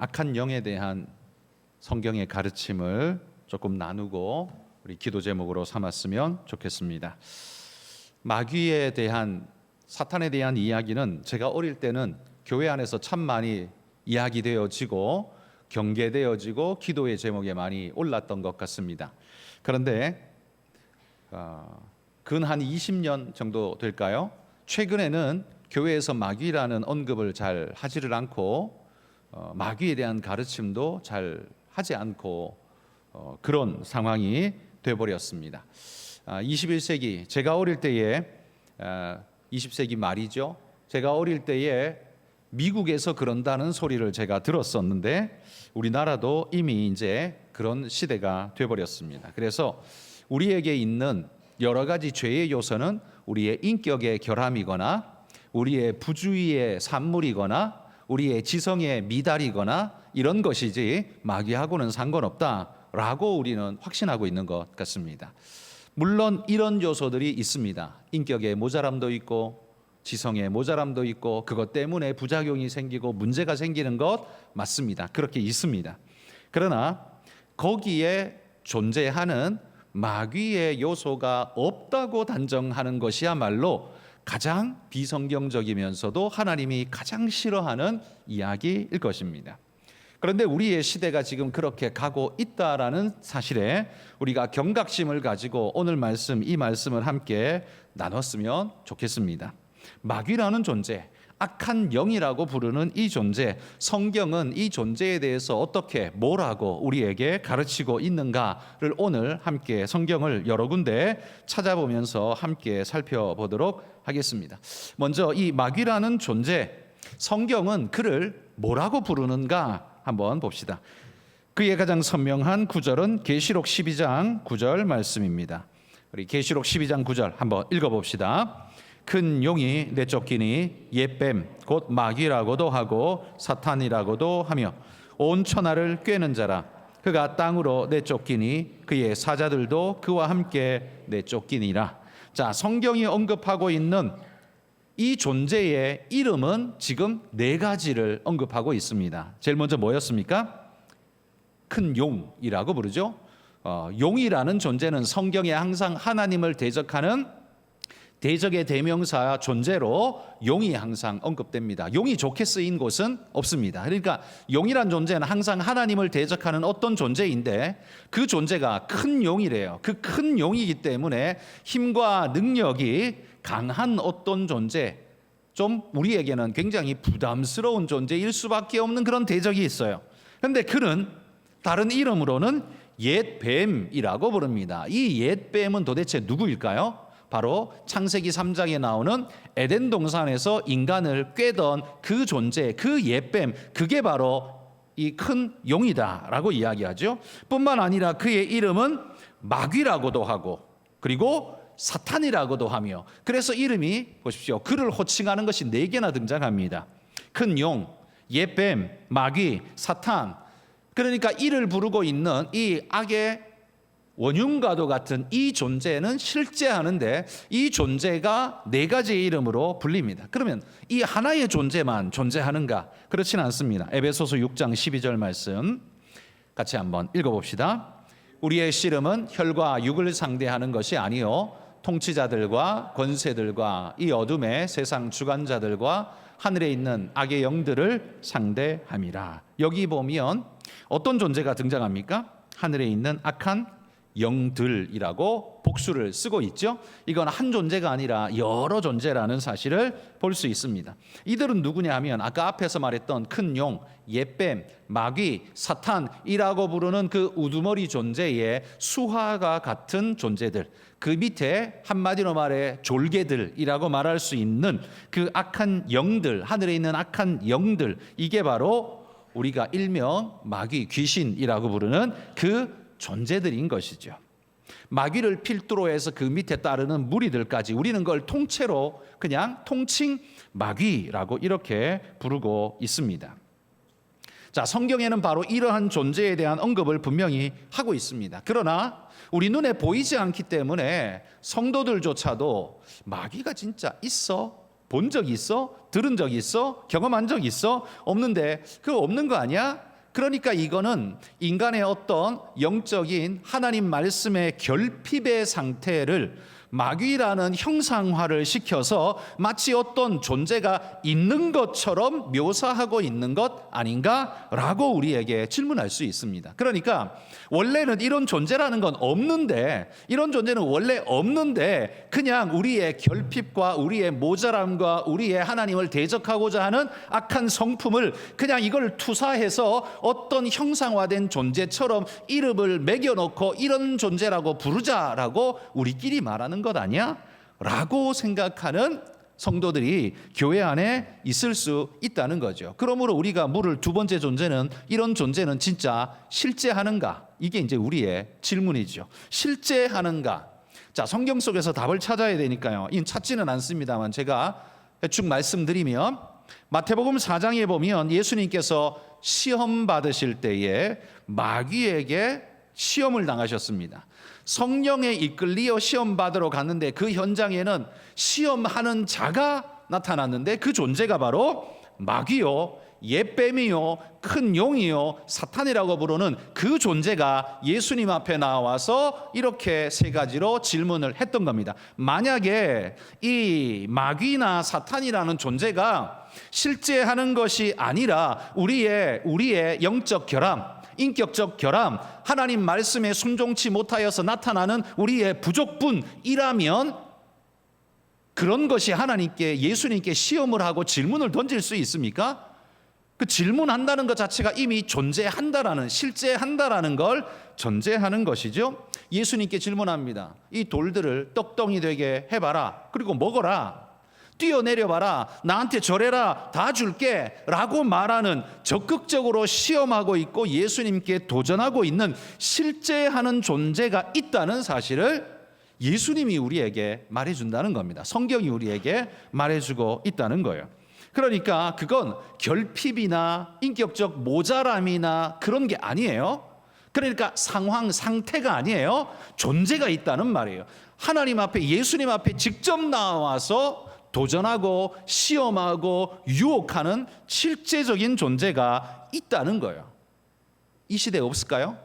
악한 영에 대한 성경의 가르침을 조금 나누고 우리 기도 제목으로 삼았으면 좋겠습니다. 마귀에 대한, 사탄에 대한 이야기는 제가 어릴 때는 교회 안에서 참 많이 이야기되어지고 경계되어지고 기도의 제목에 많이 올랐던 것 같습니다. 그런데 근 한 20년 정도 될까요? 최근에는 교회에서 마귀라는 언급을 잘 하지를 않고 마귀에 대한 가르침도 잘 하지 않고 그런 상황이 되어버렸습니다. 21세기, 제가 어릴 때에 20세기 말이죠. 제가 어릴 때에 미국에서 그런다는 소리를 제가 들었었는데 우리나라도 이미 이제 그런 시대가 되어버렸습니다. 그래서 우리에게 있는 여러 가지 죄의 요소는 우리의 인격의 결함이거나 우리의 부주의의 산물이거나 우리의 지성의 미달이거나 이런 것이지 마귀하고는 상관없다라고 우리는 확신하고 있는 것 같습니다. 물론 이런 요소들이 있습니다. 인격의 모자람도 있고 지성의 모자람도 있고 그것 때문에 부작용이 생기고 문제가 생기는 것 맞습니다. 그렇게 있습니다. 그러나 거기에 존재하는 마귀의 요소가 없다고 단정하는 것이야말로 가장 비성경적이면서도 하나님이 가장 싫어하는 이야기일 것입니다. 그런데 우리의 시대가 지금 그렇게 가고 있다라는 사실에 우리가 경각심을 가지고 오늘 말씀, 이 말씀을 함께 나눴으면 좋겠습니다. 마귀라는 존재, 악한 영이라고 부르는 이 존재, 성경은 이 존재에 대해서 어떻게 뭐라고 우리에게 가르치고 있는가를 오늘 함께 성경을 여러 군데 찾아보면서 함께 살펴보도록 하겠습니다. 먼저 이 마귀라는 존재, 성경은 그를 뭐라고 부르는가 한번 봅시다. 그의 가장 선명한 구절은 계시록 12장 9절 말씀입니다. 우리 계시록 12장 9절 한번 읽어봅시다. 큰 용이 내쫓기니 옛뱀 곧 마귀라고도 하고 사탄이라고도 하며 온 천하를 꿰는 자라. 그가 땅으로 내쫓기니 그의 사자들도 그와 함께 내쫓기니라. 자, 성경이 언급하고 있는 이 존재의 이름은 지금 네 가지를 언급하고 있습니다. 제일 먼저 뭐였습니까? 큰 용이라고 부르죠. 용이라는 존재는 성경에 항상 하나님을 대적하는 대적의 대명사 존재로 용이 항상 언급됩니다. 용이 좋게 쓰인 곳은 없습니다. 그러니까 용이란 존재는 항상 하나님을 대적하는 어떤 존재인데 그 존재가 큰 용이래요. 그 큰 용이기 때문에 힘과 능력이 강한 어떤 존재, 좀 우리에게는 굉장히 부담스러운 존재일 수밖에 없는 그런 대적이 있어요. 그런데 그는 다른 이름으로는 옛뱀이라고 부릅니다. 이 옛뱀은 도대체 누구일까요? 바로 창세기 3장에 나오는 에덴 동산에서 인간을 꿰던 그 존재, 그 옛뱀, 그게 바로 이 큰 용이다라고 이야기하죠. 뿐만 아니라 그의 이름은 마귀라고도 하고 그리고 사탄이라고도 하며, 그래서 이름이 보십시오, 그를 호칭하는 것이 4개나 등장합니다. 큰 용, 옛뱀, 마귀, 사탄. 그러니까 이를 부르고 있는 이 악의 원흉과도 같은 이 존재는 실제하는데 이 존재가 4가지의 이름으로 불립니다. 그러면 이 하나의 존재만 존재하는가? 그렇지는 않습니다. 에베소서 6장 12절 말씀 같이 한번 읽어봅시다. 우리의 씨름은 혈과 육을 상대하는 것이 아니요 통치자들과 권세들과 이 어둠의 세상 주관자들과 하늘에 있는 악의 영들을 상대함이라. 여기 보면 어떤 존재가 등장합니까? 하늘에 있는 악한 영들이라고 복수를 쓰고 있죠. 이건 한 존재가 아니라 여러 존재라는 사실을 볼 수 있습니다. 이들은 누구냐 하면 아까 앞에서 말했던 큰 용, 옛뱀, 마귀, 사탄이라고 부르는 그 우두머리 존재의 수하가 같은 존재들, 그 밑에 한마디로 말해 졸개들이라고 말할 수 있는 그 악한 영들, 하늘에 있는 악한 영들, 이게 바로 우리가 일명 마귀, 귀신이라고 부르는 그 존재들인 것이죠. 마귀를 필두로 해서 그 밑에 따르는 무리들까지 우리는 그걸 통째로 그냥 통칭 마귀라고 이렇게 부르고 있습니다. 자, 성경에는 바로 이러한 존재에 대한 언급을 분명히 하고 있습니다. 그러나 우리 눈에 보이지 않기 때문에 성도들조차도 마귀가 진짜 있어? 본 적 있어? 들은 적 있어? 경험한 적 있어? 없는데 그거 없는 거 아니야? 그러니까 이거는 인간의 어떤 영적인 하나님 말씀의 결핍의 상태를 마귀라는 형상화를 시켜서 마치 어떤 존재가 있는 것처럼 묘사하고 있는 것 아닌가라고 우리에게 질문할 수 있습니다. 그러니까 원래는 이런 존재라는 건 없는데, 이런 존재는 원래 없는데 그냥 우리의 결핍과 우리의 모자람과 우리의 하나님을 대적하고자 하는 악한 성품을 그냥 이걸 투사해서 어떤 형상화된 존재처럼 이름을 매겨놓고 이런 존재라고 부르자라고 우리끼리 말하는 것 아니야? 라고 생각하는 성도들이 교회 안에 있을 수 있다는 거죠. 그러므로 우리가 물을 두 번째 존재는, 이런 존재는 진짜 실제하는가? 이게 이제 우리의 질문이죠. 실제하는가? 자, 성경 속에서 답을 찾아야 되니까요. 이 찾지는 않습니다만 제가 대충 말씀드리면, 마태복음 4장에 보면 예수님께서 시험 받으실 때에 마귀에게 시험을 당하셨습니다. 성령에 이끌리어 시험 받으러 갔는데 그 현장에는 시험하는 자가 나타났는데 그 존재가 바로 마귀요, 옛뱀이요, 큰 용이요, 사탄이라고 부르는 그 존재가 예수님 앞에 나와서 이렇게 세 가지로 질문을 했던 겁니다. 만약에 이 마귀나 사탄이라는 존재가 실제 하는 것이 아니라 우리의 영적 결함, 인격적 결함, 하나님 말씀에 순종치 못하여서 나타나는 우리의 부족분이라면 그런 것이 하나님께, 예수님께 시험을 하고 질문을 던질 수 있습니까? 그 질문한다는 것 자체가 이미 존재한다라는, 실제한다라는 걸 전제하는 것이죠. 예수님께 질문합니다. 이 돌들을 떡덩이 되게 해봐라. 그리고 먹어라. 뛰어내려봐라. 나한테 절해라. 다 줄게. 라고 말하는, 적극적으로 시험하고 있고 예수님께 도전하고 있는 실제하는 존재가 있다는 사실을 예수님이 우리에게 말해준다는 겁니다. 성경이 우리에게 말해주고 있다는 거예요. 그러니까 그건 결핍이나 인격적 모자람이나 그런 게 아니에요. 그러니까 상태가 아니에요. 존재가 있다는 말이에요. 하나님 앞에, 예수님 앞에 직접 나와서 도전하고 시험하고 유혹하는 실제적인 존재가 있다는 거예요. 이 시대에 없을까요?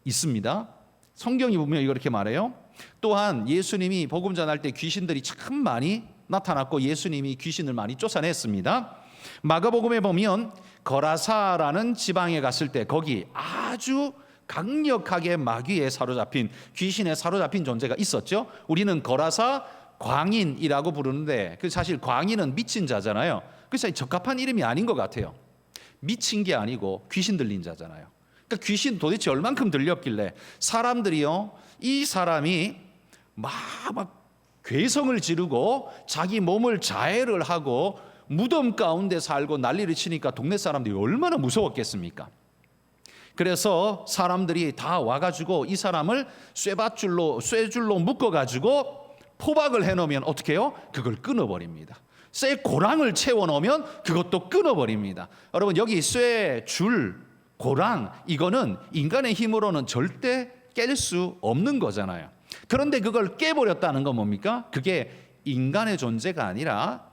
있습니다. 성경이 보면 이렇게 말해요. 또한 예수님이 복음 전할 때 귀신들이 참 많이 나타났고 예수님이 귀신을 많이 쫓아냈습니다. 마가복음에 보면 거라사라는 지방에 갔을 때 거기 아주 강력하게 마귀에 사로잡힌, 귀신에 사로잡힌 존재가 있었죠. 우리는 거라사 광인이라고 부르는데 그 사실 광인은 미친 자잖아요. 그래서 적합한 이름이 아닌 것 같아요. 미친 게 아니고 귀신 들린 자잖아요. 그러니까 귀신 도대체 얼만큼 들렸길래 사람들이요, 이 사람이 막 괴성을 지르고 자기 몸을 자해를 하고 무덤 가운데 살고 난리를 치니까 동네 사람들이 얼마나 무서웠겠습니까? 그래서 사람들이 다 와가지고 이 사람을 쇠줄로 묶어가지고 포박을 해놓으면 어떻게 해요? 그걸 끊어버립니다. 쇠 고랑을 채워놓으면 그것도 끊어버립니다. 여러분, 여기 쇠, 줄, 고랑, 이거는 인간의 힘으로는 절대 깰 수 없는 거잖아요. 그런데 그걸 깨버렸다는 건 뭡니까? 그게 인간의 존재가 아니라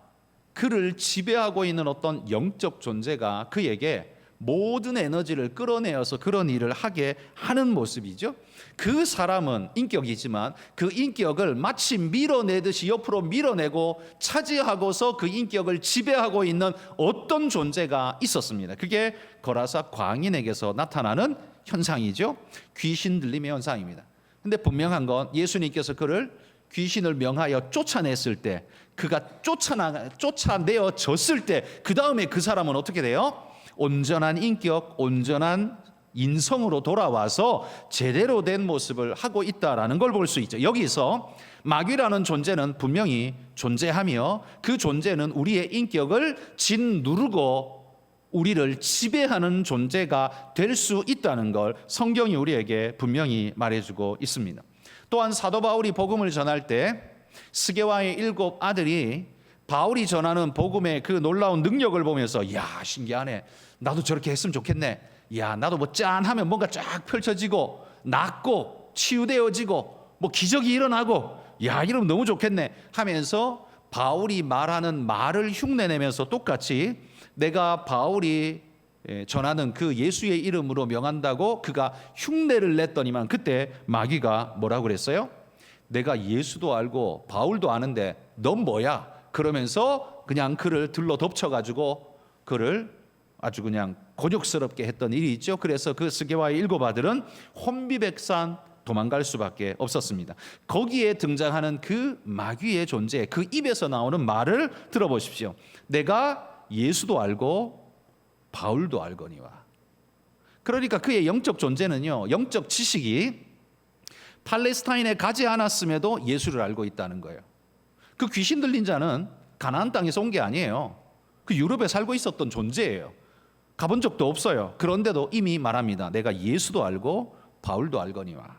그를 지배하고 있는 어떤 영적 존재가 그에게 모든 에너지를 끌어내어서 그런 일을 하게 하는 모습이죠. 그 사람은 인격이지만 그 인격을 마치 밀어내듯이 옆으로 밀어내고 차지하고서 그 인격을 지배하고 있는 어떤 존재가 있었습니다. 그게 거라사 광인에게서 나타나는 현상이죠. 귀신 들림의 현상입니다. 근데 분명한 건 예수님께서 그를 귀신을 명하여 쫓아냈을 때, 그가 쫓아내어졌을 때 그 다음에 그 사람은 어떻게 돼요? 온전한 인격, 온전한 인성으로 돌아와서 제대로 된 모습을 하고 있다라는 걸 볼 수 있죠. 여기서 마귀라는 존재는 분명히 존재하며 그 존재는 우리의 인격을 짓누르고 우리를 지배하는 존재가 될 수 있다는 걸 성경이 우리에게 분명히 말해주고 있습니다. 또한 사도 바울이 복음을 전할 때 스게와의 7 아들이 바울이 전하는 복음의 그 놀라운 능력을 보면서 이야, 신기하네, 나도 저렇게 했으면 좋겠네, 이야, 나도 뭐 짠하면 뭔가 쫙 펼쳐지고 낫고 치유되어지고 뭐 기적이 일어나고, 야, 이러면 너무 좋겠네 하면서 바울이 말하는 말을 흉내내면서 똑같이 내가 바울이 전하는 그 예수의 이름으로 명한다고 그가 흉내를 냈더니만 그때 마귀가 뭐라고 그랬어요? 내가 예수도 알고 바울도 아는데 넌 뭐야? 그러면서 그냥 그를 들로 덮쳐가지고 그를 아주 그냥 곤욕스럽게 했던 일이 있죠. 그래서 그 스게와의 일곱 아들은 혼비백산 도망갈 수밖에 없었습니다. 거기에 등장하는 그 마귀의 존재, 그 입에서 나오는 말을 들어보십시오. 내가 예수도 알고 바울도 알거니와. 그러니까 그의 영적 존재는요, 영적 지식이 팔레스타인에 가지 않았음에도 예수를 알고 있다는 거예요. 그 귀신 들린 자는 가나안 땅에서 온 게 아니에요. 그 유럽에 살고 있었던 존재예요. 가본 적도 없어요. 그런데도 이미 말합니다. 내가 예수도 알고 바울도 알거니와.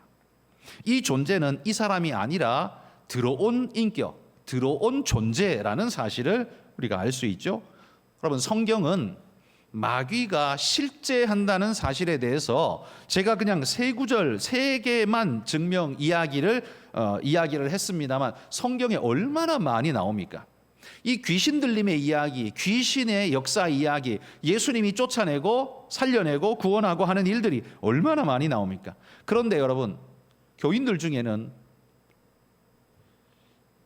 이 존재는 이 사람이 아니라 들어온 인격, 들어온 존재라는 사실을 우리가 알 수 있죠. 여러분, 성경은 마귀가 실제한다는 사실에 대해서 제가 그냥 세 구절, 세 개만 증명 이야기를 했습니다만 성경에 얼마나 많이 나옵니까? 이 귀신 들림의 이야기, 귀신의 역사 이야기, 예수님이 쫓아내고 살려내고 구원하고 하는 일들이 얼마나 많이 나옵니까? 그런데 여러분, 교인들 중에는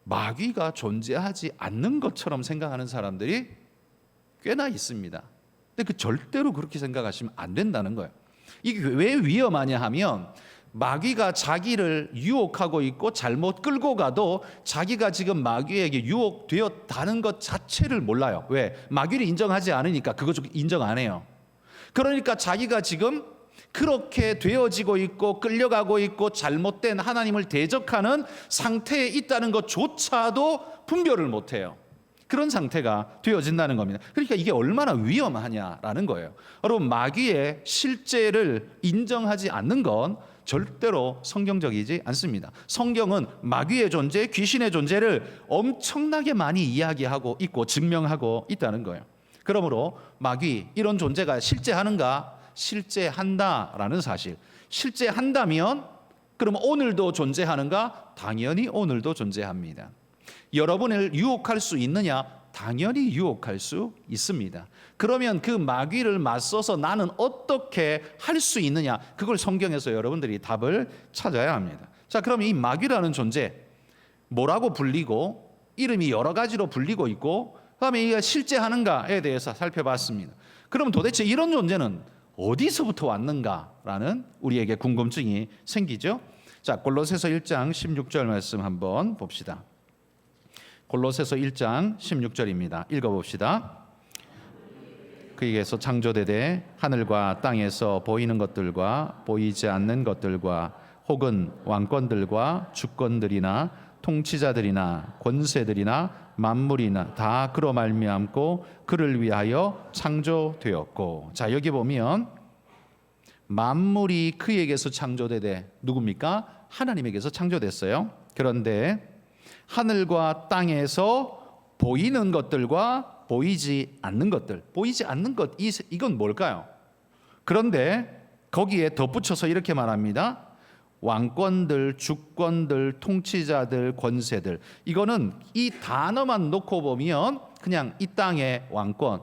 마귀가 존재하지 않는 것처럼 생각하는 사람들이 꽤나 있습니다. 근데 절대로 그렇게 생각하시면 안 된다는 거예요. 이게 왜 위험하냐 하면 마귀가 자기를 유혹하고 있고 잘못 끌고 가도 자기가 지금 마귀에게 유혹되었다는 것 자체를 몰라요. 왜? 마귀를 인정하지 않으니까 그거 인정 안 해요. 그러니까 자기가 지금 그렇게 되어지고 있고 끌려가고 있고 잘못된 하나님을 대적하는 상태에 있다는 것조차도 분별을 못해요. 그런 상태가 되어진다는 겁니다. 그러니까 이게 얼마나 위험하냐라는 거예요. 여러분, 마귀의 실제를 인정하지 않는 건 절대로 성경적이지 않습니다. 성경은 마귀의 존재, 귀신의 존재를 엄청나게 많이 이야기하고 있고 증명하고 있다는 거예요. 그러므로 마귀, 이런 존재가 실제하는가? 실제한다라는 사실. 실제한다면 그럼 오늘도 존재하는가? 당연히 오늘도 존재합니다. 여러분을 유혹할 수 있느냐? 당연히 유혹할 수 있습니다. 그러면 그 마귀를 맞서서 나는 어떻게 할 수 있느냐? 그걸 성경에서 여러분들이 답을 찾아야 합니다. 자, 그럼 이 마귀라는 존재 뭐라고 불리고 이름이 여러 가지로 불리고 있고 그다음에 이게 실제하는가에 대해서 살펴봤습니다. 그럼 도대체 이런 존재는 어디서부터 왔는가라는 우리에게 궁금증이 생기죠. 자, 골로새서 1장 16절 말씀 한번 봅시다. 골로새서 1장 16절입니다. 읽어봅시다. 그에게서 창조되되 하늘과 땅에서 보이는 것들과 보이지 않는 것들과 혹은 왕권들과 주권들이나 통치자들이나 권세들이나 만물이나 다 그로 말미암고 그를 위하여 창조되었고. 자, 여기 보면 만물이 그에게서 창조되되 누굽니까? 하나님에게서 창조됐어요. 그런데 하늘과 땅에서 보이는 것들과 보이지 않는 것들, 보이지 않는 것, 이건 뭘까요? 그런데 거기에 덧붙여서 이렇게 말합니다. 왕권들, 주권들, 통치자들, 권세들. 이거는 이 단어만 놓고 보면 그냥 이 땅의 왕권,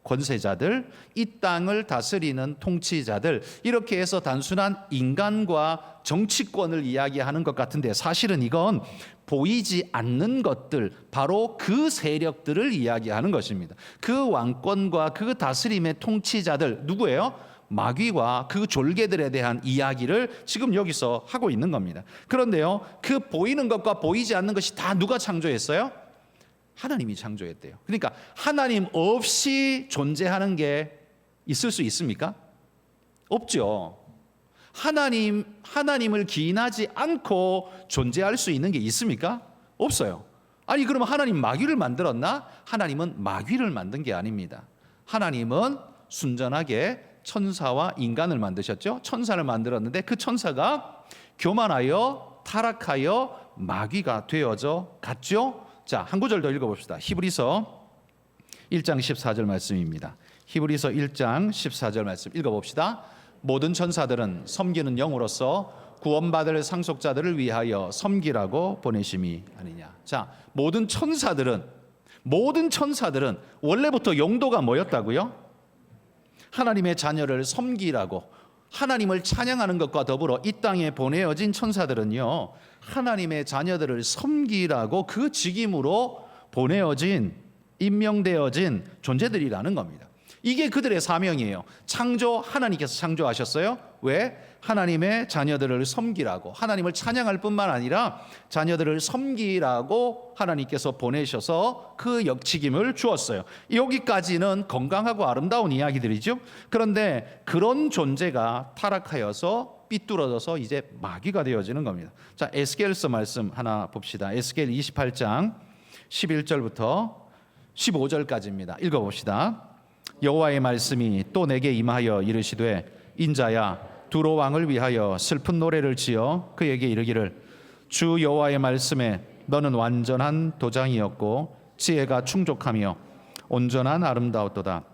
권세자들, 이 땅을 다스리는 통치자들, 이렇게 해서 단순한 인간과 정치권을 이야기하는 것 같은데 사실은 이건 보이지 않는 것들, 바로 그 세력들을 이야기하는 것입니다. 그 왕권과 그 다스림의 통치자들, 누구예요? 마귀와 그 졸개들에 대한 이야기를 지금 여기서 하고 있는 겁니다. 그런데요, 그 보이는 것과 보이지 않는 것이 다 누가 창조했어요? 하나님이 창조했대요. 그러니까 하나님 없이 존재하는 게 있을 수 있습니까? 없죠. 하나님을 기인하지 않고 존재할 수 있는 게 있습니까? 없어요. 아니, 그러면 하나님 마귀를 만들었나? 하나님은 마귀를 만든 게 아닙니다. 하나님은 순전하게 천사와 인간을 만드셨죠. 천사를 만들었는데 그 천사가 교만하여 타락하여 마귀가 되어져 갔죠. 자, 한 구절 더 읽어봅시다. 히브리서 1장 14절 말씀입니다. 히브리서 1장 14절 말씀 읽어봅시다. 모든 천사들은 섬기는 영으로서 구원받을 상속자들을 위하여 섬기라고 보내심이 아니냐. 자, 모든 천사들은 원래부터 용도가 뭐였다고요? 하나님의 자녀를 섬기라고 하나님을 찬양하는 것과 더불어 이 땅에 보내어진 천사들은요, 하나님의 자녀들을 섬기라고 그 직임으로 보내어진, 임명되어진 존재들이라는 겁니다. 이게 그들의 사명이에요. 하나님께서 창조하셨어요. 왜? 하나님의 자녀들을 섬기라고, 하나님을 찬양할 뿐만 아니라 자녀들을 섬기라고 하나님께서 보내셔서 그 역직임을 주었어요. 여기까지는 건강하고 아름다운 이야기들이죠. 그런데 그런 존재가 타락하여서 삐뚤어져서 이제 마귀가 되어지는 겁니다. 자, 에스겔서 말씀 하나 봅시다. 에스겔 28장 11절부터 15절까지입니다. 읽어봅시다. 여호와의 말씀이 또 내게 임하여 이르시되, 인자야, 두로 왕을 위하여 슬픈 노래를 지어 그에게 이르기를, 주 여호와의 말씀에 너는 완전한 도장이었고 지혜가 충족하며 온전한 아름다웠도다.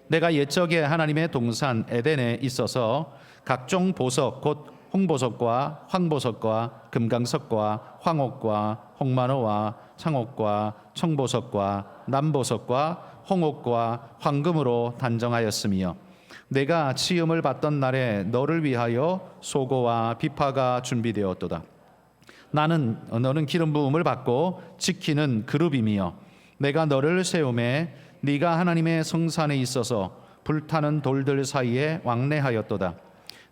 내가 옛적에 하나님의 동산 에덴에 있어서 각종 보석 곧 홍보석과 황보석과 금강석과 황옥과 홍만호와 창옥과 청보석과 남보석과 홍옥과 황금으로 단정하였으며, 내가 치음을 받던 날에 너를 위하여 소고와 비파가 준비되었도다. 너는 기름 부음을 받고 지키는 그룹이며, 내가 너를 세우매 네가 하나님의 성산에 있어서 불타는 돌들 사이에 왕래하였도다.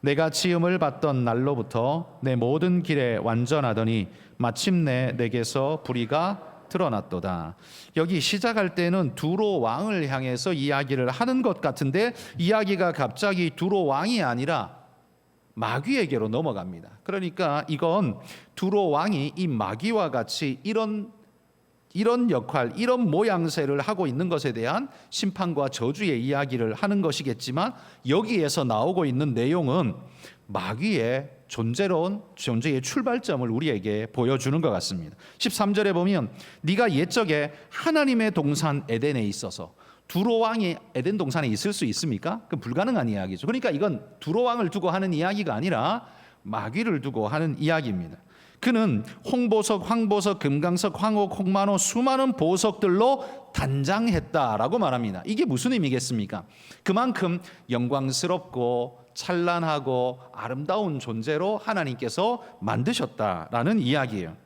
내가 치음을 받던 날로부터 내 모든 길에 완전하더니 마침내 내게서 불의가 드러났도다. 여기 시작할 때는 두로 왕을 향해서 이야기를 하는 것 같은데, 이야기가 갑자기 두로 왕이 아니라 마귀에게로 넘어갑니다. 그러니까 이건 두로 왕이 이 마귀와 같이 이런 역할, 이런 모양새를 하고 있는 것에 대한 심판과 저주의 이야기를 하는 것이겠지만, 여기에서 나오고 있는 내용은 마귀의 존재의 출발점을 우리에게 보여주는 것 같습니다. 13절에 보면, 네가 옛적에 하나님의 동산 에덴에 있어서, 두로 왕이 에덴 동산에 있을 수 있습니까? 그 불가능한 이야기죠. 그러니까 이건 두로 왕을 두고 하는 이야기가 아니라 마귀를 두고 하는 이야기입니다. 그는 홍보석, 황보석, 금강석, 황옥, 홍만호 수많은 보석들로 단장했다라고 말합니다. 이게 무슨 의미겠습니까? 그만큼 영광스럽고 찬란하고 아름다운 존재로 하나님께서 만드셨다라는 이야기예요.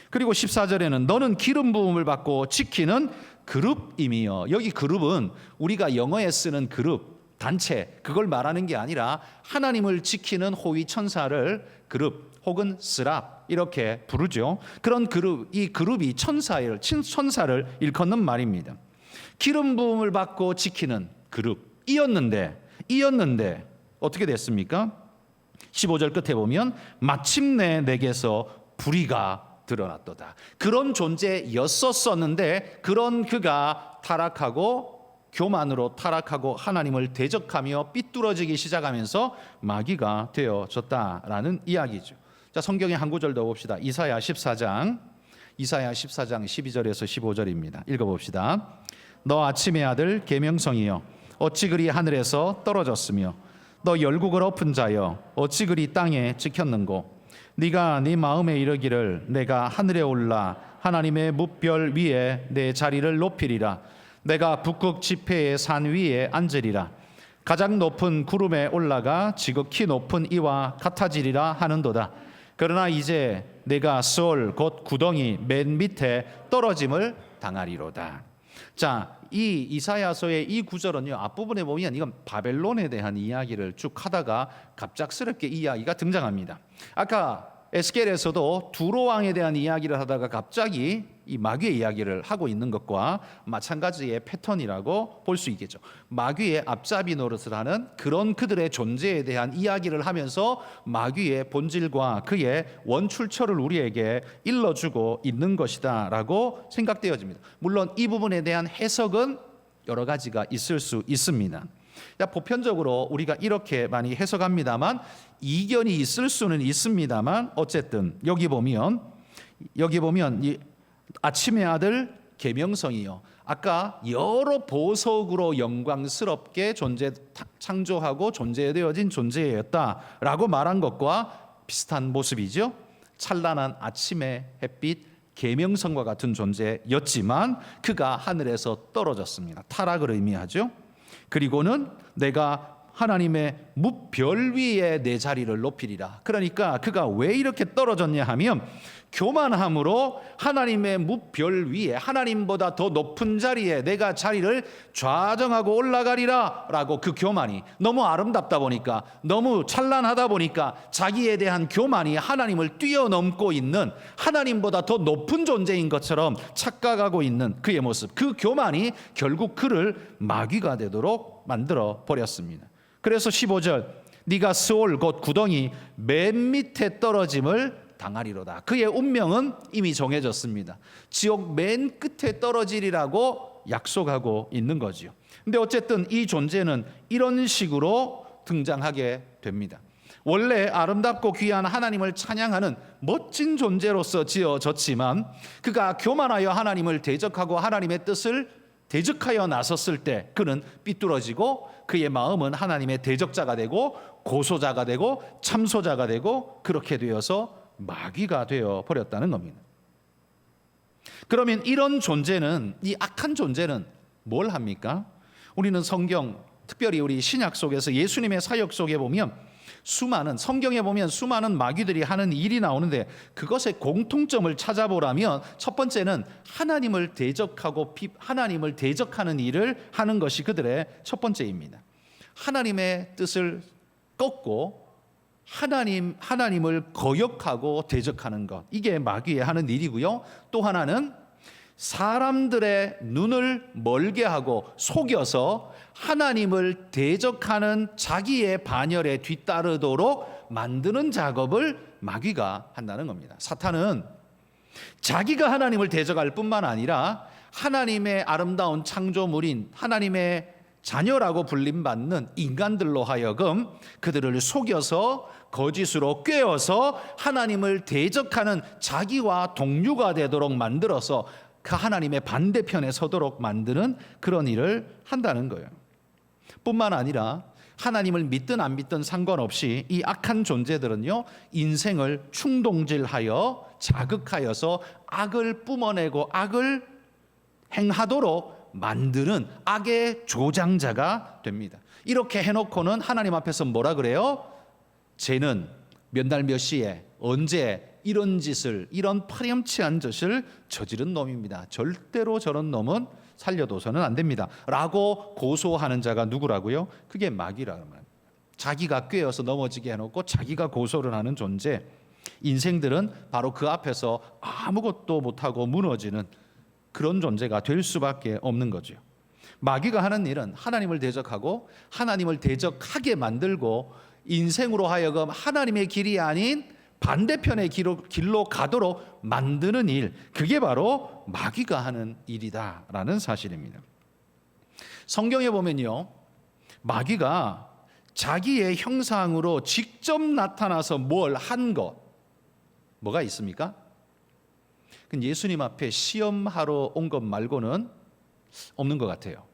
그리고 14절에는 너는 기름 부음을 받고 지키는 그룹이며, 여기 그룹은 우리가 영어에 쓰는 그룹, 단체, 그걸 말하는 게 아니라 하나님을 지키는 호위 천사를 그룹 혹은 스랍 이렇게 부르죠. 그런 그룹, 이 그룹이 천사를 일컫는 말입니다. 기름 부음을 받고 지키는 그룹이었는데 어떻게 됐습니까? 15절 끝에 보면 마침내 내게서 불의가 드러났도다. 그런 존재였었는데 그런 그가 타락하고 교만으로 타락하고 하나님을 대적하며 삐뚤어지기 시작하면서 마귀가 되어졌다라는 이야기죠. 자, 성경의 한 구절 더 봅시다. 이사야 14장 12절에서 15절입니다. 읽어봅시다. 너 아침의 아들 계명성이여, 어찌 그리 하늘에서 떨어졌으며, 너 열국을 엎은 자여, 어찌 그리 땅에 찍혔는고. 네가 네 마음에 이르기를 내가 하늘에 올라 하나님의 뭇별 위에 내 자리를 높이리라. 내가 북극 지폐의 산 위에 앉으리라. 가장 높은 구름에 올라가 지극히 높은 이와 같아지리라 하는도다. 그러나 이제 내가 스올 곧 구덩이 맨 밑에 떨어짐을 당하리로다. 자, 이 이사야서의 이 구절은요, 앞부분에 보면 이건 바벨론에 대한 이야기를 쭉 하다가 갑작스럽게 이 이야기가 등장합니다. 아까 에스겔에서도 두로 왕에 대한 이야기를 하다가 갑자기 이 마귀의 이야기를 하고 있는 것과 마찬가지의 패턴이라고 볼 수 있겠죠. 마귀의 앞잡이 노릇을 하는 그런 그들의 존재에 대한 이야기를 하면서 마귀의 본질과 그의 원출처를 우리에게 일러주고 있는 것이다라고 생각되어집니다. 물론 이 부분에 대한 해석은 여러 가지가 있을 수 있습니다. 보편적으로 우리가 이렇게 많이 해석합니다만 이견이 있을 수는 있습니다만, 어쨌든 여기 보면 이 아침의 아들 계명성이요, 아까 여러 보석으로 영광스럽게 창조하고 존재되어진 존재였다라고 말한 것과 비슷한 모습이죠. 찬란한 아침의 햇빛 계명성과 같은 존재였지만 그가 하늘에서 떨어졌습니다. 타락을 의미하죠. 그리고는 내가 하나님의 무별 위에 내 자리를 높이리라. 그러니까 그가 왜 이렇게 떨어졌냐 하면 교만함으로 하나님의 무별 위에, 하나님보다 더 높은 자리에 내가 자리를 좌정하고 올라가리라 라고, 그 교만이 너무 아름답다 보니까, 너무 찬란하다 보니까 자기에 대한 교만이 하나님을 뛰어넘고 있는, 하나님보다 더 높은 존재인 것처럼 착각하고 있는 그의 모습, 그 교만이 결국 그를 마귀가 되도록 만들어 버렸습니다. 그래서 15절, 네가 스올 곧 구덩이 맨 밑에 떨어짐을 당하리로다. 그의 운명은 이미 정해졌습니다. 지옥 맨 끝에 떨어지리라고 약속하고 있는 거지요. 근데 어쨌든 이 존재는 이런 식으로 등장하게 됩니다. 원래 아름답고 귀한 하나님을 찬양하는 멋진 존재로서 지어졌지만, 그가 교만하여 하나님을 대적하고 하나님의 뜻을 대적하여 나섰을 때 그는 삐뚤어지고, 그의 마음은 하나님의 대적자가 되고 고소자가 되고 참소자가 되고, 그렇게 되어서 마귀가 되어 버렸다는 겁니다. 그러면 이런 존재는, 이 악한 존재는 뭘 합니까? 우리는 성경, 특별히 우리 신약 속에서 예수님의 사역 속에 보면 성경에 보면 수많은 마귀들이 하는 일이 나오는데, 그것의 공통점을 찾아보라면 첫 번째는 하나님을 대적하고 하나님을 대적하는 일을 하는 것이 그들의 첫 번째입니다. 하나님의 뜻을 꺾고 하나님을 거역하고 대적하는 것, 이게 마귀의 하는 일이고요. 또 하나는 사람들의 눈을 멀게 하고 속여서 하나님을 대적하는 자기의 반열에 뒤따르도록 만드는 작업을 마귀가 한다는 겁니다. 사탄은 자기가 하나님을 대적할 뿐만 아니라 하나님의 아름다운 창조물인 하나님의 자녀라고 불림받는 인간들로 하여금 그들을 속여서 거짓으로 꿰어서 하나님을 대적하는 자기와 동류가 되도록 만들어서 그 하나님의 반대편에 서도록 만드는 그런 일을 한다는 거예요. 뿐만 아니라 하나님을 믿든 안 믿든 상관없이 이 악한 존재들은요, 인생을 충동질하여 자극하여서 악을 뿜어내고 악을 행하도록 만드는 악의 조장자가 됩니다. 이렇게 해놓고는 하나님 앞에서 뭐라 그래요? 쟤는 몇 날 몇 시에 언제 이런 짓을, 이런 파렴치한 짓을 저지른 놈입니다. 절대로 저런 놈은 살려둬서는 안 됩니다 라고 고소하는 자가 누구라고요? 그게 마귀라는 말입니다. 자기가 꿰어서 넘어지게 해놓고 자기가 고소를 하는 존재. 인생들은 바로 그 앞에서 아무것도 못하고 무너지는 그런 존재가 될 수밖에 없는 거죠. 마귀가 하는 일은 하나님을 대적하고 하나님을 대적하게 만들고 인생으로 하여금 하나님의 길이 아닌 반대편의 길로 가도록 만드는 일, 그게 바로 마귀가 하는 일이다라는 사실입니다. 성경에 보면요, 마귀가 자기의 형상으로 직접 나타나서 뭘 한 것, 뭐가 있습니까? 예수님 앞에 시험하러 온 것 말고는 없는 것 같아요.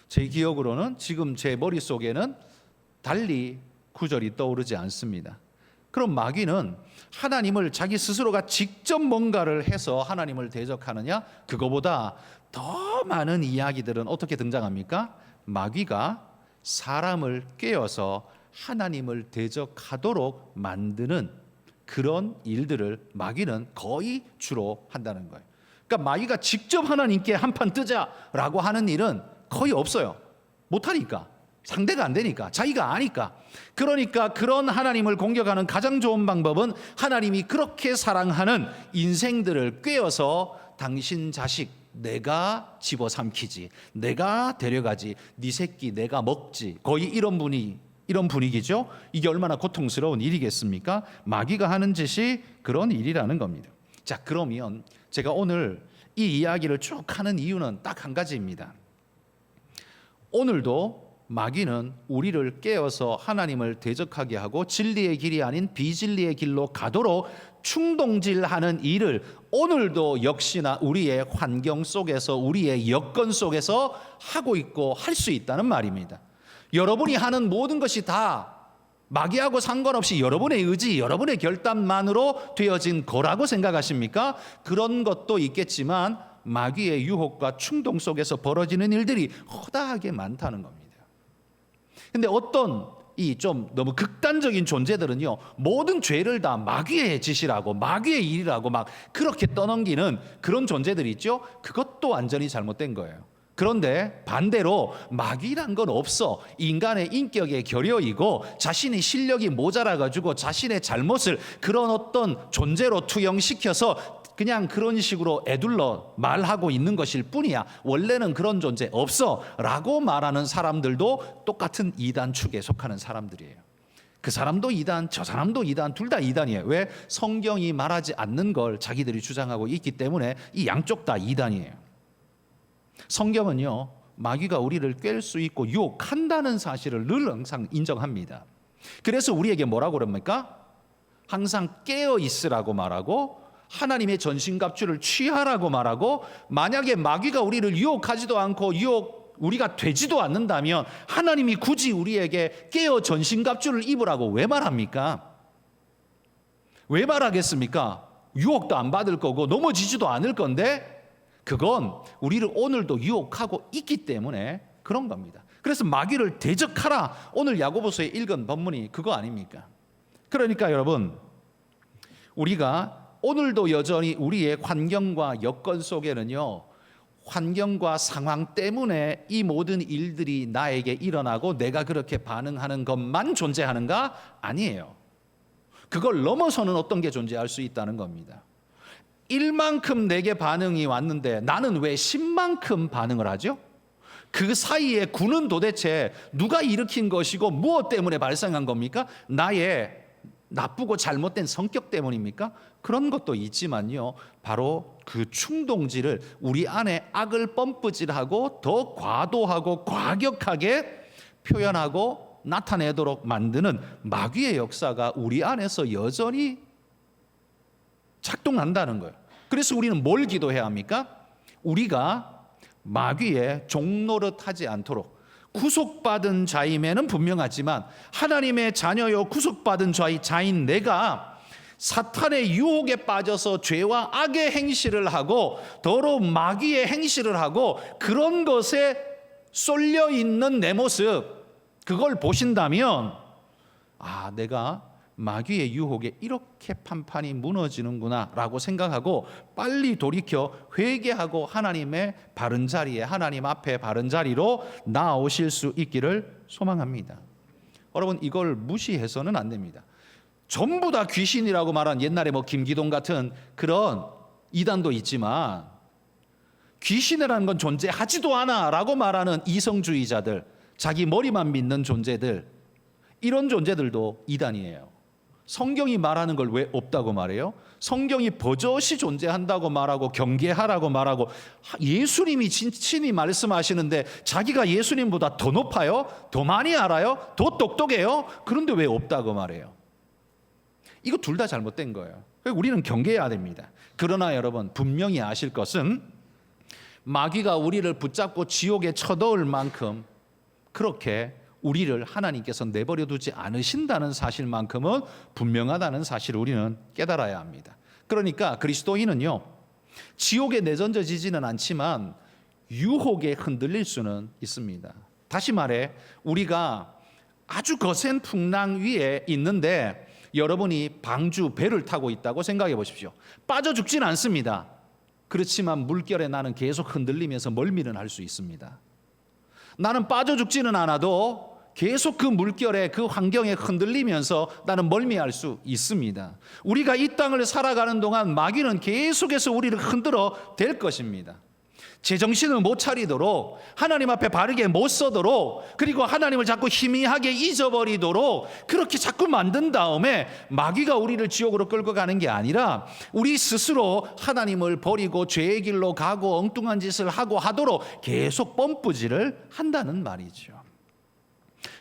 제 기억으로는 지금 제 머릿속에는 달리 구절이 떠오르지 않습니다. 그럼 마귀는 하나님을 자기 스스로가 직접 뭔가를 해서 하나님을 대적하느냐? 그거보다 더 많은 이야기들은 어떻게 등장합니까? 마귀가 사람을 꿰어서 하나님을 대적하도록 만드는 그런 일들을 마귀는 거의 주로 한다는 거예요. 그러니까 마귀가 직접 하나님께 한판 뜨자라고 하는 일은 거의 없어요. 못하니까. 상대가 안 되니까, 자기가 아니까. 그러니까 그런 하나님을 공격하는 가장 좋은 방법은 하나님이 그렇게 사랑하는 인생들을 꿰어서 당신 자식 내가 집어삼키지, 내가 데려가지, 네 새끼 내가 먹지, 거의 이런 분위기죠. 이게 얼마나 고통스러운 일이겠습니까? 마귀가 하는 짓이 그런 일이라는 겁니다. 자, 그러면 제가 오늘 이 이야기를 쭉 하는 이유는 딱 한 가지입니다. 오늘도 마귀는 우리를 깨어서 하나님을 대적하게 하고 진리의 길이 아닌 비진리의 길로 가도록 충동질하는 일을 오늘도 역시나 우리의 환경 속에서, 우리의 여건 속에서 하고 있고 할 수 있다는 말입니다. 여러분이 하는 모든 것이 다 마귀하고 상관없이 여러분의 의지, 여러분의 결단만으로 되어진 거라고 생각하십니까? 그런 것도 있겠지만 마귀의 유혹과 충동 속에서 벌어지는 일들이 허다하게 많다는 겁니다. 근데 어떤 이 좀 너무 극단적인 존재들은요, 모든 죄를 다 마귀의 짓이라고, 마귀의 일이라고 막 그렇게 떠넘기는 그런 존재들이 있죠. 그것도 완전히 잘못된 거예요. 그런데 반대로 마귀란 건 없어. 인간의 인격의 결여이고 자신의 실력이 모자라 가지고 자신의 잘못을 그런 어떤 존재로 투영시켜서 그냥 그런 식으로 애둘러 말하고 있는 것일 뿐이야. 원래는 그런 존재 없어 라고 말하는 사람들도 똑같은 이단 축에 속하는 사람들이에요. 그 사람도 이단, 저 사람도 이단, 둘 다 이단이에요. 왜? 성경이 말하지 않는 걸 자기들이 주장하고 있기 때문에 이 양쪽 다 이단이에요. 성경은요, 마귀가 우리를 깰 수 있고 유혹한다는 사실을 늘 항상 인정합니다. 그래서 우리에게 뭐라고 그럽니까? 항상 깨어 있으라고 말하고 하나님의 전신갑주를 취하라고 말하고, 만약에 마귀가 우리를 유혹하지도 않고 우리가 되지도 않는다면 하나님이 굳이 우리에게 깨어 전신갑주를 입으라고 왜 말합니까? 왜 말하겠습니까? 유혹도 안 받을 거고 넘어지지도 않을 건데, 그건 우리를 오늘도 유혹하고 있기 때문에 그런 겁니다. 그래서 마귀를 대적하라, 오늘 야고보서에 읽은 본문이 그거 아닙니까? 그러니까 여러분, 우리가 오늘도 여전히 우리의 환경과 여건 속에는요, 환경과 상황 때문에 이 모든 일들이 나에게 일어나고 내가 그렇게 반응하는 것만 존재하는가? 아니에요. 그걸 넘어서는 어떤 게 존재할 수 있다는 겁니다. 1만큼 내게 반응이 왔는데 나는 왜 10만큼 반응을 하죠? 그 사이의 구는 도대체 누가 일으킨 것이고 무엇 때문에 발생한 겁니까? 나의 나쁘고 잘못된 성격 때문입니까? 그런 것도 있지만요, 바로 그 충동질을 우리 안에 악을 펌프질하고 더 과도하고 과격하게 표현하고 나타내도록 만드는 마귀의 역사가 우리 안에서 여전히 작동한다는 거예요. 그래서 우리는 뭘 기도해야 합니까? 우리가 마귀의 종노릇하지 않도록, 구속받은 자임에는 분명하지만 하나님의 자녀요 구속받은 자인 내가 사탄의 유혹에 빠져서 죄와 악의 행실을 하고 더러운 마귀의 행실을 하고 그런 것에 쏠려 있는 내 모습, 그걸 보신다면 아, 내가 마귀의 유혹에 이렇게 판판이 무너지는구나 라고 생각하고 빨리 돌이켜 회개하고 하나님의 바른 자리에, 하나님 앞에 바른 자리로 나아오실 수 있기를 소망합니다. 여러분, 이걸 무시해서는 안 됩니다. 전부 다 귀신이라고 말한 옛날에 김기동 같은 그런 이단도 있지만, 귀신이라는 건 존재하지도 않아 라고 말하는 이성주의자들, 자기 머리만 믿는 존재들, 이런 존재들도 이단이에요. 성경이 말하는 걸 왜 없다고 말해요? 성경이 버젓이 존재한다고 말하고 경계하라고 말하고 예수님이 친히 말씀하시는데 자기가 예수님보다 더 높아요? 더 많이 알아요? 더 똑똑해요? 그런데 왜 없다고 말해요? 이거 둘 다 잘못된 거예요. 우리는 경계해야 됩니다. 그러나 여러분, 분명히 아실 것은 마귀가 우리를 붙잡고 지옥에 쳐넣을 만큼 그렇게 우리를 하나님께서 내버려 두지 않으신다는 사실만큼은 분명하다는 사실을 우리는 깨달아야 합니다. 그러니까 그리스도인은요, 지옥에 내던져지지는 않지만 유혹에 흔들릴 수는 있습니다. 다시 말해, 우리가 아주 거센 풍랑 위에 있는데 여러분이 방주 배를 타고 있다고 생각해 보십시오. 빠져 죽진 않습니다. 그렇지만 물결에 나는 계속 흔들리면서 멀미는 할 수 있습니다. 나는 빠져 죽지는 않아도 계속 그 물결에, 그 환경에 흔들리면서 나는 멀미할 수 있습니다. 우리가 이 땅을 살아가는 동안 마귀는 계속해서 우리를 흔들어 댈 것입니다. 제정신을 못 차리도록, 하나님 앞에 바르게 못 서도록, 그리고 하나님을 자꾸 희미하게 잊어버리도록 그렇게 자꾸 만든 다음에 마귀가 우리를 지옥으로 끌고 가는 게 아니라 우리 스스로 하나님을 버리고 죄의 길로 가고 엉뚱한 짓을 하고 하도록 계속 펌프질을 한다는 말이죠.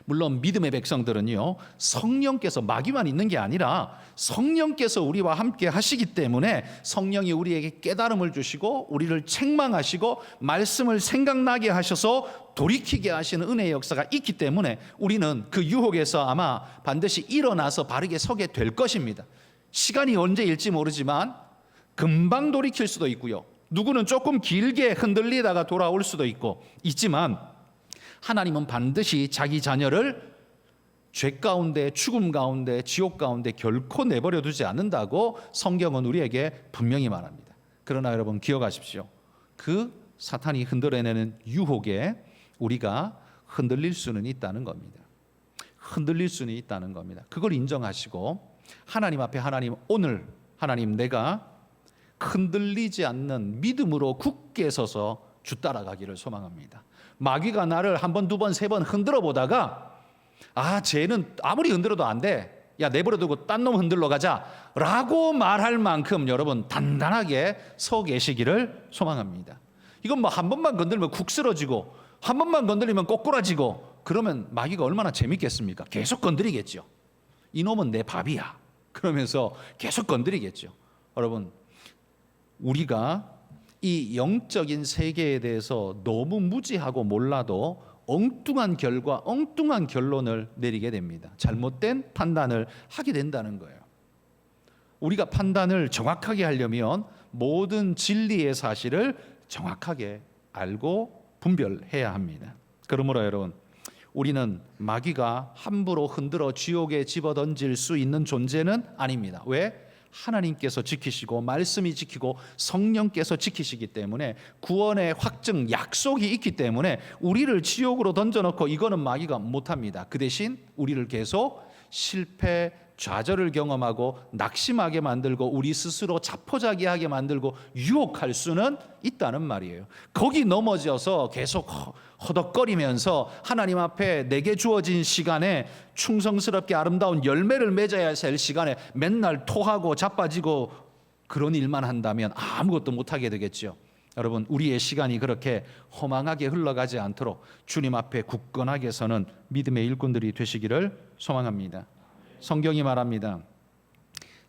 물론 믿음의 백성들은요, 성령께서, 마귀만 있는 게 아니라 성령께서 우리와 함께 하시기 때문에 성령이 우리에게 깨달음을 주시고 우리를 책망하시고 말씀을 생각나게 하셔서 돌이키게 하시는 은혜의 역사가 있기 때문에 우리는 그 유혹에서 아마 반드시 일어나서 바르게 서게 될 것입니다. 시간이 언제일지 모르지만 금방 돌이킬 수도 있고요, 누구는 조금 길게 흔들리다가 돌아올 수도 있지만 하나님은 반드시 자기 자녀를 죄 가운데, 죽음 가운데, 지옥 가운데 결코 내버려 두지 않는다고 성경은 우리에게 분명히 말합니다. 그러나 여러분 기억하십시오. 그 사탄이 흔들어내는 유혹에 우리가 흔들릴 수는 있다는 겁니다. 흔들릴 수는 있다는 겁니다. 그걸 인정하시고 하나님 앞에 오늘 하나님 내가 흔들리지 않는 믿음으로 굳게 서서 주 따라가기를 소망합니다. 마귀가 나를 한 번, 두 번, 세 번 흔들어 보다가 쟤는 아무리 흔들어도 안 돼. 야, 내버려 두고 딴 놈 흔들러 가자 라고 말할 만큼 여러분 단단하게 서 계시기를 소망합니다. 이건 뭐 한 번만 건들면 쿡 쓰러지고 한 번만 건드리면 꼬꾸라지고 그러면 마귀가 얼마나 재밌겠습니까? 계속 건드리겠죠. 이놈은 내 밥이야 그러면서 계속 건드리겠죠. 여러분 우리가 이 영적인 세계에 대해서 너무 무지하고 몰라도 엉뚱한 결과, 엉뚱한 결론을 내리게 됩니다. 잘못된 판단을 하게 된다는 거예요. 우리가 판단을 정확하게 하려면 모든 진리의 사실을 정확하게 알고 분별해야 합니다. 그러므로 여러분 우리는 마귀가 함부로 흔들어 지옥에 집어던질 수 있는 존재는 아닙니다. 왜? 하나님께서 지키시고 말씀이 지키고 성령께서 지키시기 때문에 구원의 확증 약속이 있기 때문에 우리를 지옥으로 던져놓고 이거는 마귀가 못합니다. 그 대신 우리를 계속 실패, 좌절을 경험하고 낙심하게 만들고 우리 스스로 자포자기하게 만들고 유혹할 수는 있다는 말이에요. 거기 넘어져서 계속 허덕거리면서 하나님 앞에 내게 주어진 시간에 충성스럽게 아름다운 열매를 맺어야 할 시간에 맨날 토하고 자빠지고 그런 일만 한다면 아무것도 못하게 되겠죠. 여러분 우리의 시간이 그렇게 허망하게 흘러가지 않도록 주님 앞에 굳건하게 서는 믿음의 일꾼들이 되시기를 소망합니다. 성경이 말합니다.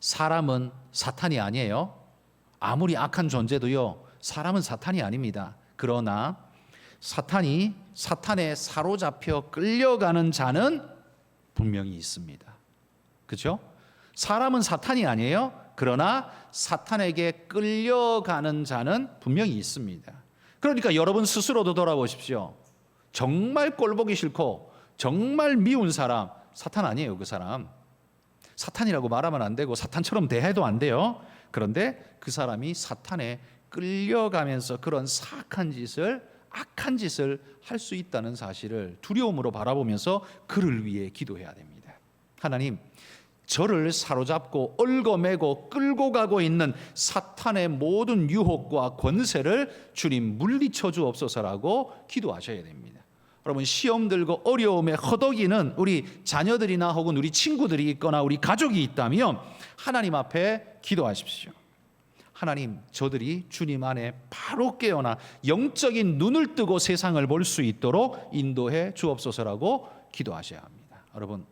사람은 사탄이 아니에요. 아무리 악한 존재도요. 사람은 사탄이 아닙니다. 그러나 사탄에 사로잡혀 끌려가는 자는 분명히 있습니다. 그렇죠? 사람은 사탄이 아니에요. 그러나 사탄에게 끌려가는 자는 분명히 있습니다. 그러니까 여러분 스스로도 돌아보십시오. 정말 꼴보기 싫고 정말 미운 사람 사탄 아니에요. 그 사람 사탄이라고 말하면 안 되고 사탄처럼 대해도 안 돼요. 그런데 그 사람이 사탄에 끌려가면서 그런 사악한 짓을 악한 짓을 할 수 있다는 사실을 두려움으로 바라보면서 그를 위해 기도해야 됩니다. 하나님 저를 사로잡고 얽어매고 끌고 가고 있는 사탄의 모든 유혹과 권세를 주님 물리쳐 주옵소서라고 기도하셔야 됩니다. 여러분 시험 들고 어려움에 허덕이는 우리 자녀들이나 혹은 우리 친구들이 있거나 우리 가족이 있다면 하나님 앞에 기도하십시오. 하나님 저들이 주님 안에 바로 깨어나 영적인 눈을 뜨고 세상을 볼 수 있도록 인도해 주옵소서라고 기도하셔야 합니다. 여러분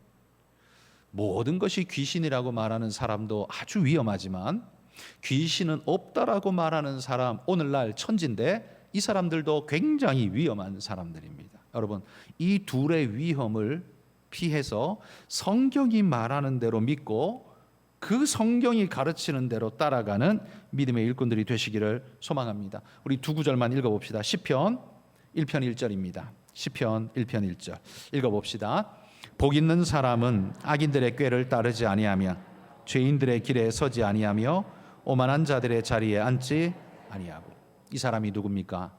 모든 것이 귀신이라고 말하는 사람도 아주 위험하지만 귀신은 없다라고 말하는 사람 오늘날 천지인데 이 사람들도 굉장히 위험한 사람들입니다. 여러분 이 둘의 위험을 피해서 성경이 말하는 대로 믿고 그 성경이 가르치는 대로 따라가는 믿음의 일꾼들이 되시기를 소망합니다. 우리 두 구절만 읽어봅시다. 시편 1편 1절입니다. 시편 1편 1절 읽어봅시다. 복 있는 사람은 악인들의 꾀를 따르지 아니하며 죄인들의 길에 서지 아니하며 오만한 자들의 자리에 앉지 아니하고. 이 사람이 누굽니까?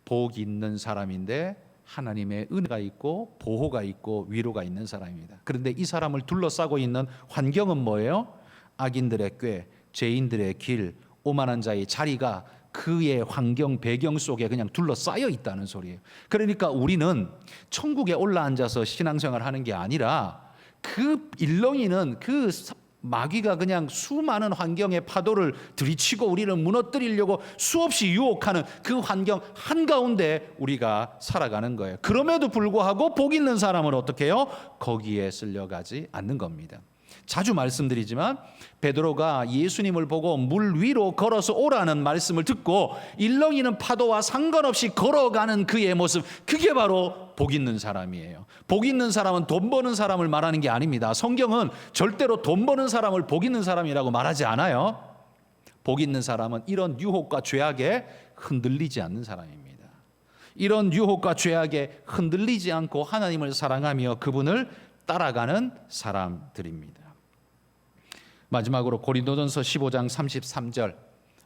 복 있는 사람인데 하나님의 은혜가 있고 보호가 있고 위로가 있는 사람입니다. 그런데 이 사람을 둘러싸고 있는 환경은 뭐예요? 악인들의 꾀, 죄인들의 길, 오만한 자의 자리가 그의 환경 배경 속에 그냥 둘러싸여 있다는 소리예요. 그러니까 우리는 천국에 올라앉아서 신앙생활을 하는 게 아니라 그 일렁이는 그 마귀가 그냥 수많은 환경의 파도를 들이치고 우리를 무너뜨리려고 수없이 유혹하는 그 환경 한가운데 우리가 살아가는 거예요. 그럼에도 불구하고 복 있는 사람은 어떻게 해요? 거기에 쓸려가지 않는 겁니다. 자주 말씀드리지만 베드로가 예수님을 보고 물 위로 걸어서 오라는 말씀을 듣고 일렁이는 파도와 상관없이 걸어가는 그의 모습, 그게 바로 복 있는 사람이에요. 복 있는 사람은 돈 버는 사람을 말하는 게 아닙니다. 성경은 절대로 돈 버는 사람을 복 있는 사람이라고 말하지 않아요. 복 있는 사람은 이런 유혹과 죄악에 흔들리지 않는 사람입니다. 이런 유혹과 죄악에 흔들리지 않고 하나님을 사랑하며 그분을 따라가는 사람들입니다. 마지막으로 고린도전서 15장 33절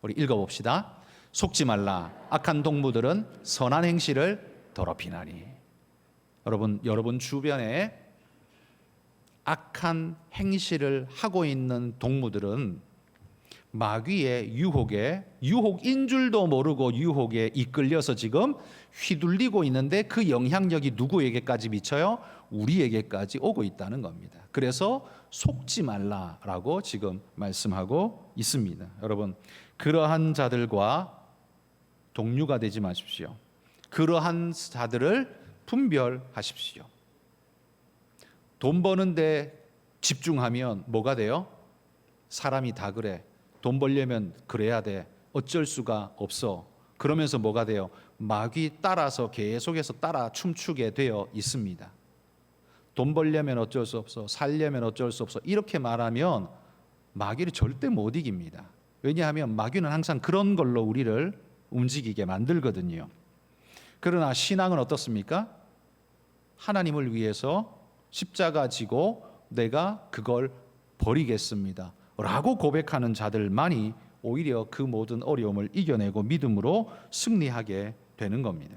우리 읽어봅시다. 속지 말라. 악한 동무들은 선한 행실을 더럽히나니. 여러분 주변에 악한 행실을 하고 있는 동무들은 마귀의 유혹인 줄도 모르고 유혹에 이끌려서 지금 휘둘리고 있는데 그 영향력이 누구에게까지 미쳐요? 우리에게까지 오고 있다는 겁니다. 그래서 속지 말라라고 지금 말씀하고 있습니다. 여러분, 그러한 자들과 동류가 되지 마십시오. 그러한 자들을 분별하십시오. 돈 버는데 집중하면 뭐가 돼요? 사람이 다 그래. 돈 벌려면 그래야 돼. 어쩔 수가 없어. 그러면서 뭐가 돼요? 마귀 따라서 계속해서 따라 춤추게 되어 있습니다. 돈 벌려면 어쩔 수 없어. 살려면 어쩔 수 없어. 이렇게 말하면 마귀를 절대 못 이깁니다. 왜냐하면 마귀는 항상 그런 걸로 우리를 움직이게 만들거든요. 그러나 신앙은 어떻습니까? 하나님을 위해서 십자가 지고 내가 그걸 버리겠습니다 라고 고백하는 자들만이 오히려 그 모든 어려움을 이겨내고 믿음으로 승리하게 되는 겁니다.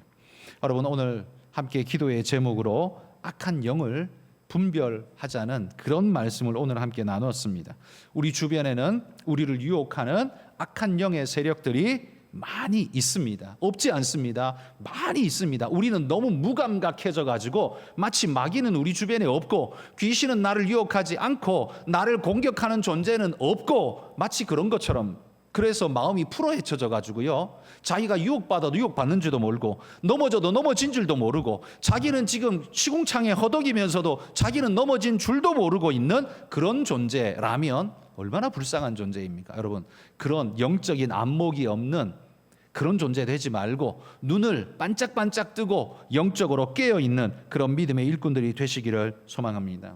여러분, 오늘 함께 기도의 제목으로 악한 영을 분별하자는 그런 말씀을 오늘 함께 나눴습니다. 우리 주변에는 우리를 유혹하는 악한 영의 세력들이 많이 있습니다. 없지 않습니다. 많이 있습니다. 우리는 너무 무감각해져 가지고 마치 마귀는 우리 주변에 없고 귀신은 나를 유혹하지 않고 나를 공격하는 존재는 없고 마치 그런 것처럼, 그래서 마음이 풀어헤쳐져 가지고요, 자기가 유혹받아도 유혹받는지도 모르고 넘어져도 넘어진 줄도 모르고 자기는 지금 시궁창에 허덕이면서도 자기는 넘어진 줄도 모르고 있는 그런 존재라면 얼마나 불쌍한 존재입니까? 여러분, 그런 영적인 안목이 없는 그런 존재 되지 말고 눈을 반짝반짝 뜨고 영적으로 깨어있는 그런 믿음의 일꾼들이 되시기를 소망합니다.